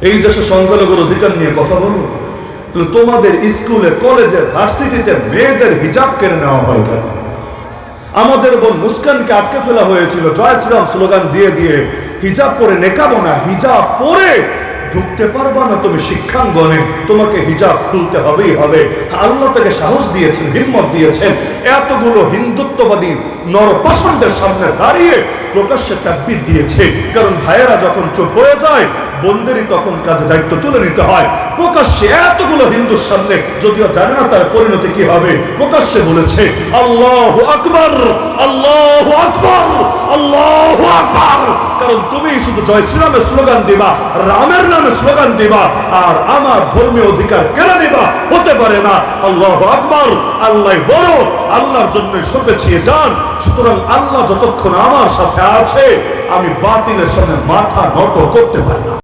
এই দেশে সংখ্যালঘুর অধিকার নিয়ে কথা বলো, তাহলে তোমাদের স্কুলে কলেজে ভার্সিটিতে মেয়েদের হিজাব কেড়ে নেওয়া হয় কেন? আমাদের বোন মুস্কানকে আটকে ফেলা হয়েছিল জয় শ্রীরাম স্লোগান দিয়ে দিয়ে। হিজাব পরে নেকাবো না, হিজাব পরে ঢুকতে পারবা না তুমি শিক্ষাঙ্গনে, তোমাকে হিজাব খুলতে হবেই হবে। আল্লাহ তাকে সাহস দিয়েছেন, হিম্মত দিয়েছেন। এতগুলো হিন্দুত্ববাদী নরপাষণ্ডের সামনে দাঁড়িয়ে প্রকাশ্যে তাকবীর দিয়েছে। কারণ ভাইয়েরা যখন চুপ হয়ে যায়, বোনদেরই তখন কাজে দায়িত্ব তুলে নিতে হয়। প্রকাশ্যে এতগুলো হিন্দুর সামনে, যদিও জানে না তার পরিণতি কি হবে, প্রকাশ্যে বলেছে আল্লাহু আকবার, আল্লাহু আকবার, আল্লাহু আকবার। কারণ তুমি শুধু জয় শ্রীরামের স্লোগান দিবা, রামের নামে স্লোগান দিবা, আর আমার ধর্মীয় অধিকার কেড়ে নিবা, হতে পারে না। আল্লাহু আকবার, আল্লাহ বড়, আল্লাহর জন্য সপেছিয়ে যান। সুতরাং আল্লাহ যতক্ষণ আমার সাথে আছে, আমি বাতিলের সামনে মাথা নত করতে পারি না।